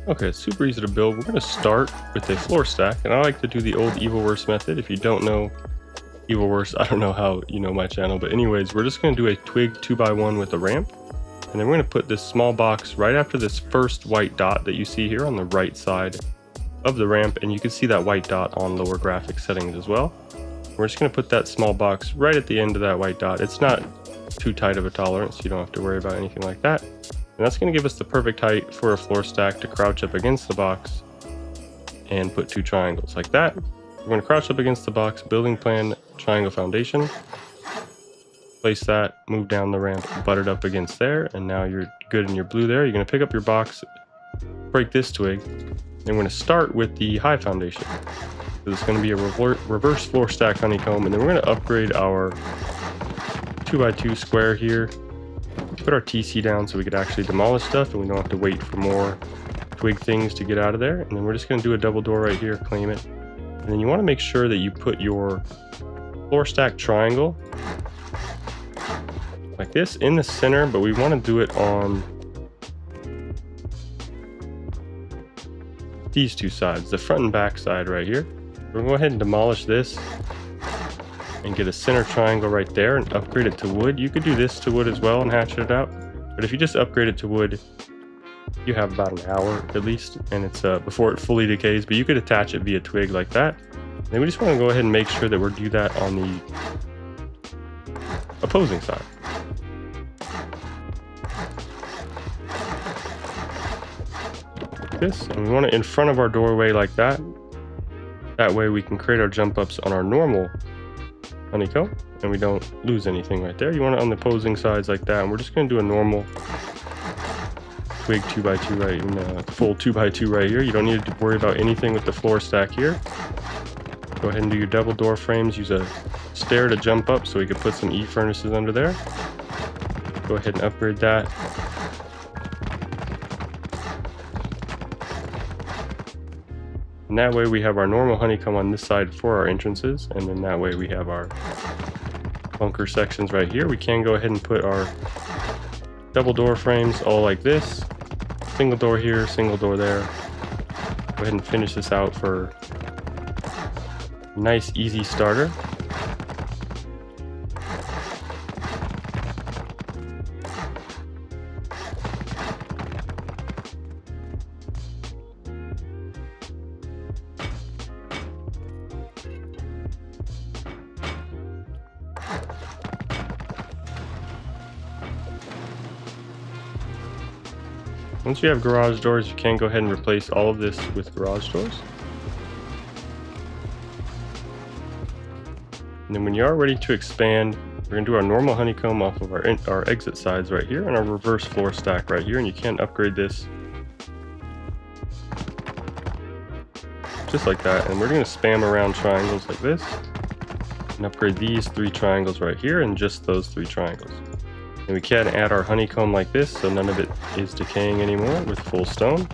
Okay, it's super easy to build. We're going to start with a floor stack, and I like to do the old evil worst method. If you don't know evil worst, I don't know how you know my channel, but anyways, we're just going to do a twig 2x1 with a ramp, and then we're going to put this small box right after this first white dot that you see here on the right side of the ramp, and you can see that white dot on lower graphic settings as well. We're just going to put that small box right at the end of that white dot. It's not too tight of a tolerance, you don't have to worry about anything like that. And that's going to give us the perfect height for a floor stack to crouch up against the box and put two triangles like that. We're going to crouch up against the box, building plan, triangle foundation. Place that, move down the ramp, butt it up against there, and now you're good in your blue there. You're going to pick up your box, break this twig, and we're going to start with the high foundation. So it's going to be a reverse floor stack honeycomb, and then we're going to upgrade our 2x2 square here. Put our TC down so we could actually demolish stuff and we don't have to wait for more twig things to get out of there. And then we're just going to do a double door right here, claim it. And then you want to make sure that you put your floor stack triangle like this in the center, but we want to do it on these two sides, the front and back side right here. We're going to go ahead and demolish this and get a center triangle right there and upgrade it to wood. You could do this to wood as well and hatchet it out, but if you just upgrade it to wood, you have about an hour at least, and it's before it fully decays, but you could attach it via twig like that. And then we just want to go ahead and make sure that we do that on the opposing side. Like this, and we want it in front of our doorway like that. That way we can create our jump ups on our normal honeycomb and we don't lose anything right there. You want it on the opposing sides like that, and we're just going to do a normal twig 2x2 right in full 2x2 right here. You don't need to worry about anything with the floor stack here. Go ahead and do your double door frames. Use a stair to jump up so we could put some E furnaces under there. Go ahead and upgrade that. And that way we have our normal honeycomb on this side for our entrances, and then that way we have our bunker sections right here. We can go ahead and put our double door frames all like this. Single door here, single door there. Go ahead and finish this out for a nice easy starter. Once you have garage doors, you can go ahead and replace all of this with garage doors. And then when you are ready to expand, we're going to do our normal honeycomb off of our exit sides right here and our reverse floor stack right here. And you can upgrade this just like that. And we're going to spam around triangles like this and upgrade these three triangles right here and just those three triangles. And we can add our honeycomb like this so none of it is decaying anymore with full stone.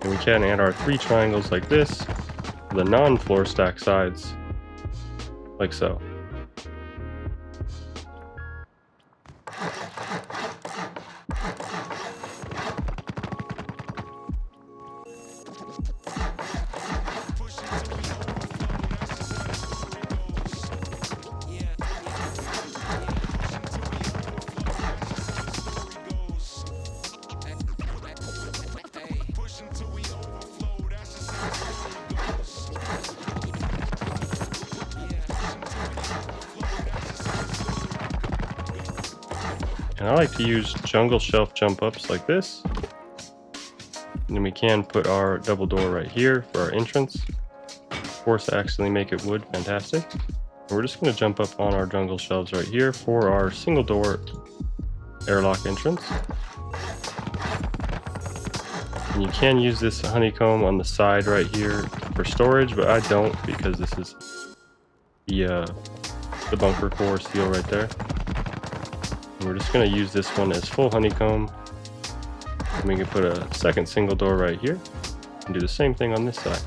And we can add our three triangles like this for the non-floor stack sides, like so. And I like to use jungle shelf jump ups like this. And then we can put our double door right here for our entrance. Of course, I actually make it wood, fantastic. And we're just going to jump up on our jungle shelves right here for our single door airlock entrance. And you can use this honeycomb on the side right here for storage, but I don't because this is the bunker core seal right there. We're just going to use this one as full honeycomb, and we can put a second single door right here and do the same thing on this side.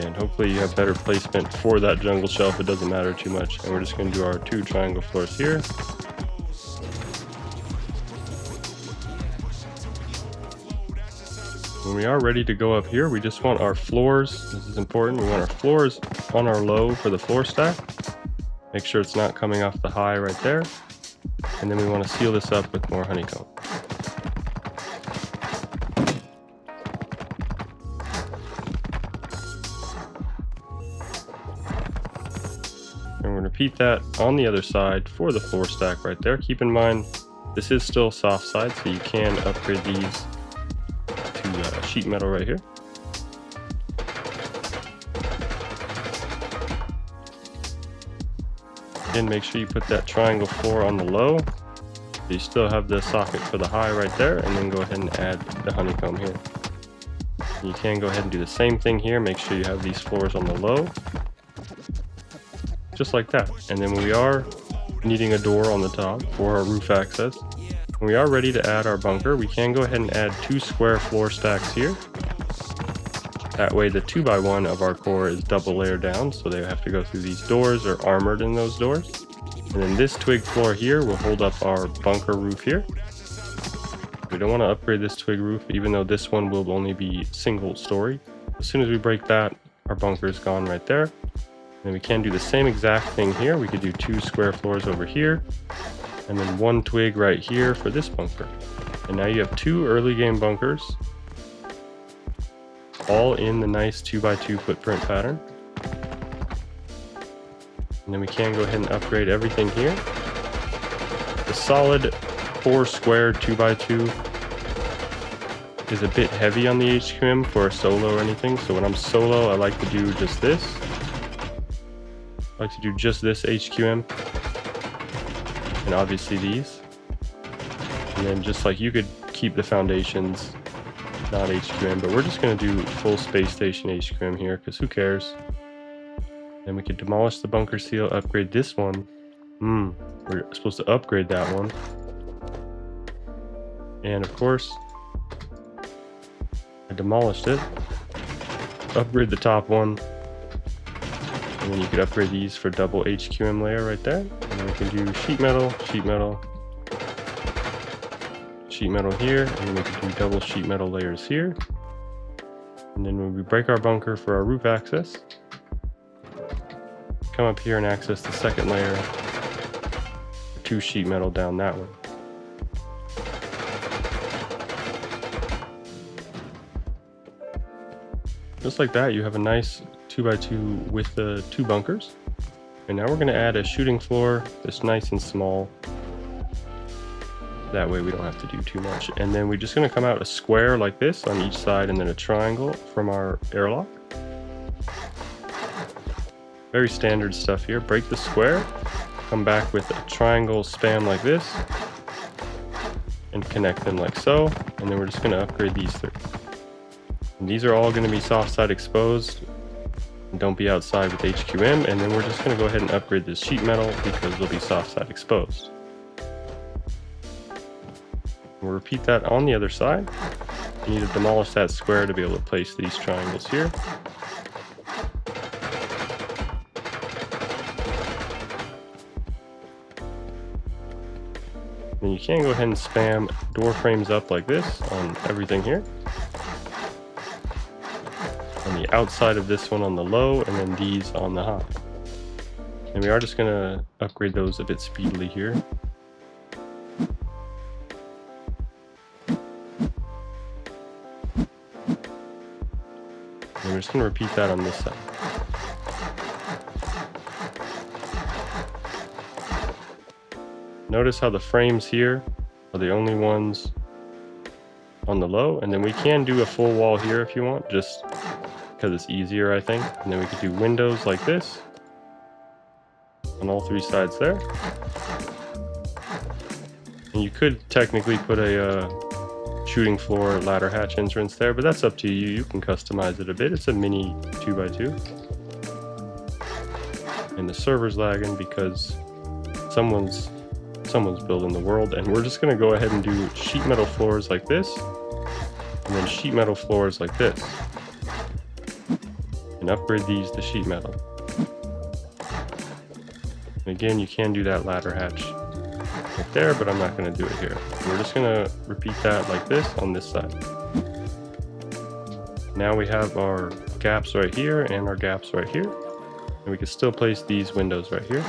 And hopefully you have better placement for that jungle shelf. It doesn't matter too much. And we're just going to do our 2 triangle floors here. When we are ready to go up here, we just want our floors. This is important. We want our floors on our low for the floor stack. Make sure it's not coming off the high right there. And then we want to seal this up with more honeycomb. And we're going to repeat that on the other side for the floor stack right there. Keep in mind, this is still soft side, so you can upgrade these to sheet metal right here. Again, make sure you put that triangle floor on the low. You still have the socket for the high right there, and then go ahead and add the honeycomb here. You can go ahead and do the same thing here. Make sure you have these floors on the low. Just like that. And then we are needing a door on the top for our roof access. When we are ready to add our bunker, we can go ahead and add 2 square floor stacks here. That way the 2x1 of our core is double layered down, so they have to go through these doors or armored in those doors. And then this twig floor here will hold up our bunker roof here. We don't want to upgrade this twig roof, even though this one will only be single story. As soon as we break that, our bunker is gone right there. And we can do the same exact thing here. We could do 2 square floors over here, and then 1 twig right here for this bunker. And now you have 2 early game bunkers, all in the nice 2x2 footprint pattern. And then we can go ahead and upgrade everything here. The solid 4 square 2x2 is a bit heavy on the HQM for a solo or anything. So when I'm solo, I like to do just this. I like to do just this HQM. And obviously these. And then just like you could keep the foundations, not HQM, but we're just going to do full space station HQM here because who cares. Then we could demolish the bunker seal, upgrade this one. We're supposed to upgrade that one. And of course, I demolished it. Upgrade the top one. And then you could upgrade these for double HQM layer right there. And then we can do sheet metal, sheet metal, sheet metal here. And then we can do double sheet metal layers here. And then when we break our bunker for our roof access, come up here and access the second layer, 2 sheet metal down that way. Just like that, you have a nice 2x2 with the 2 bunkers. And now we're going to add a shooting floor that's nice and small. That way we don't have to do too much. And then we're just going to come out a square like this on each side, and then a triangle from our airlock. Very standard stuff here. Break the square, come back with a triangle span like this, and connect them like so. And then we're just going to upgrade these 3. And these are all going to be soft side exposed. And don't be outside with HQM. And then we're just going to go ahead and upgrade this sheet metal because they'll be soft side exposed. We'll repeat that on the other side. You need to demolish that square to be able to place these triangles here. Then you can go ahead and spam door frames up like this on everything here. On the outside of this one on the low, and then these on the high. And we are just going to upgrade those a bit speedily here. And we're just going to repeat that on this side. Notice how the frames here are the only ones on the low, and then we can do a full wall here if you want, just because it's easier, I think. And then we could do windows like this on all 3 sides there. And you could technically put a shooting floor ladder hatch entrance there, but that's up to you. You can customize it a bit. It's a mini 2x2. And the server's lagging because someone's building the world, and we're just going to go ahead and do sheet metal floors like this, and then sheet metal floors like this. and upgrade these to sheet metal. And again, you can do that ladder hatch right there, but I'm not going to do it here. We're just going to repeat that like this on this side. Now we have our gaps right here and our gaps right here. And we can still place these windows right here.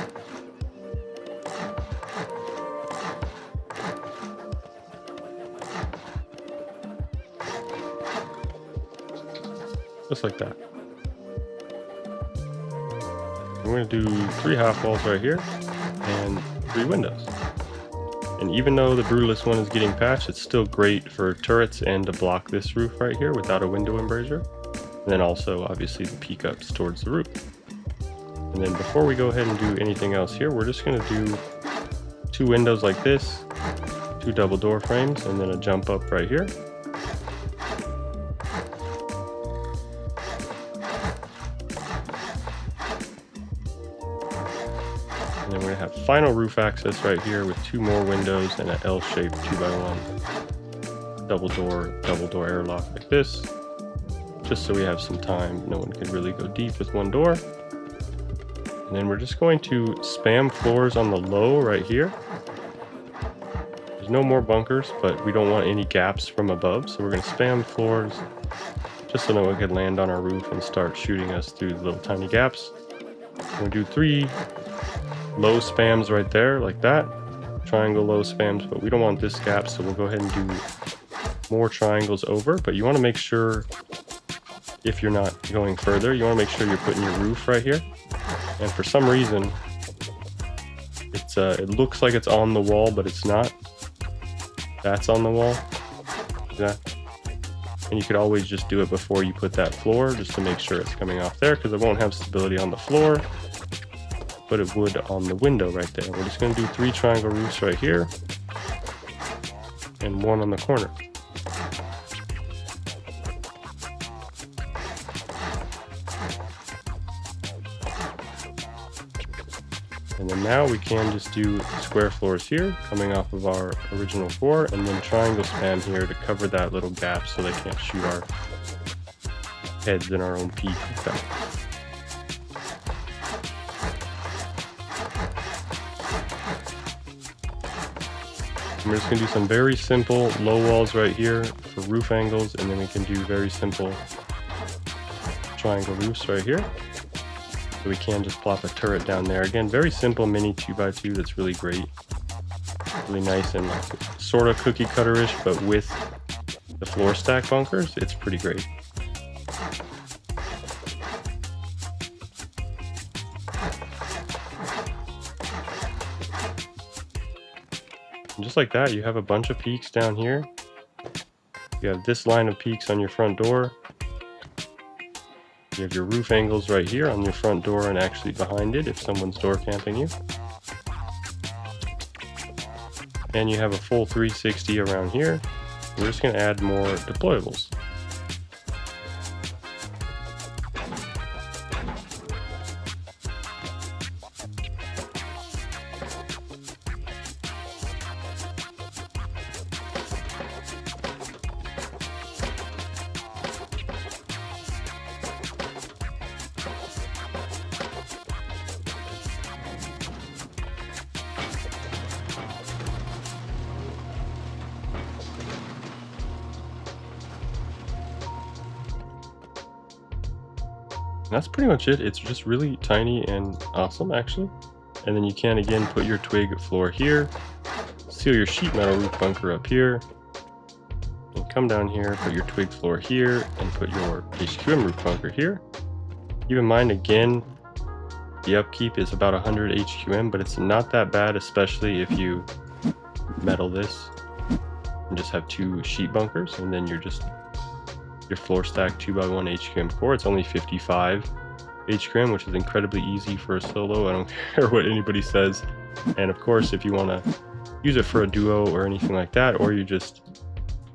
Just like that. We're going to do 3 half walls right here and 3 windows. And even though the Brutalist one is getting patched, it's still great for turrets and to block this roof right here without a window embrasure. And then also obviously the peak ups towards the roof. And then before we go ahead and do anything else here, we're just going to do 2 windows like this, 2 double door frames, and then a jump up right here. And then we're going to have final roof access right here with 2 more windows and an L-shaped 2x1 double door airlock like this. Just so we have some time. No one can really go deep with 1 door. And then we're just going to spam floors on the low right here. There's no more bunkers, but we don't want any gaps from above. So we're going to spam floors just so no one can land on our roof and start shooting us through the little tiny gaps. We're going to do 3 low spams right there like that. Triangle low spams, but we don't want this gap, so we'll go ahead and do more triangles over. But you want to make sure, if you're not going further, you want to make sure you're putting your roof right here. And for some reason, it looks like it's on the wall, but it's not. That's on the wall. Yeah. And you could always just do it before you put that floor, just to make sure it's coming off there, because it won't have stability on the floor, but it would on the window right there. We're just going to do 3 triangle roofs right here, and 1 on the corner. And then now we can just do square floors here, coming off of our original 4, and then triangle spam here to cover that little gap so they can't shoot our heads in our own peak like that. And we're just going to do some very simple low walls right here for roof angles, and then we can do very simple triangle roofs right here. So we can just plop a turret down there. Again, very simple mini 2x2 that's really great. Really nice and like sort of cookie cutter-ish, but with the floor stack bunkers, it's pretty great. And just like that, you have a bunch of peaks down here. You have this line of peaks on your front door. You have your roof angles right here on your front door and actually behind it if someone's door camping you. And you have a full 360 around here. We're just going to add more deployables. That's pretty much it. It's just really tiny and awesome actually. And then you can again put your twig floor here, seal your sheet metal roof bunker up here, and come down here, put your twig floor here, and put your HQM roof bunker here. Keep in mind again, the upkeep is about 100 HQM, but it's not that bad, especially if you metal this and just have 2 sheet bunkers, and then you're just your floor stack 2x1 HQM core. It's only 55 HQM, which is incredibly easy for a solo. I don't care what anybody says. And of course, if you want to use it for a duo or anything like that, or you just,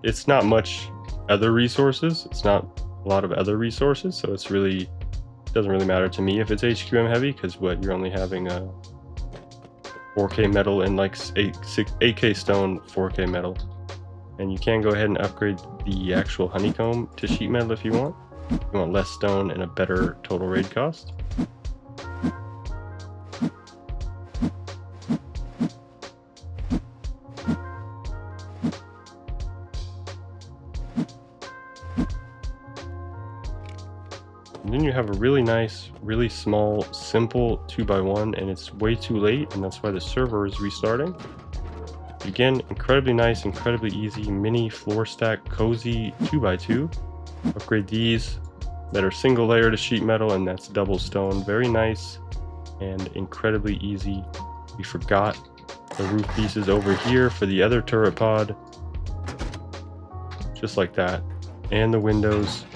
it's not much other resources. It's not a lot of other resources. So it's really, it doesn't really matter to me if it's HQM heavy, because what you're only having a 4K metal and like 8K stone 4K metal. And you can go ahead and upgrade the actual honeycomb to sheet metal if you want. You want less stone and a better total raid cost. And then you have a really nice, really small, simple 2x1, and it's way too late, and that's why the server is restarting. Again, incredibly nice, incredibly easy, mini floor stack, cozy 2x2. Upgrade these that are single layer to sheet metal, and that's double stone. Very nice and incredibly easy. We forgot the roof pieces over here for the other turret pod. Just like that. And the windows.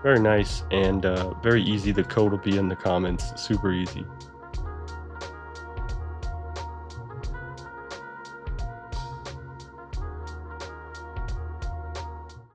Very nice and very easy. The code will be in the comments. Super easy.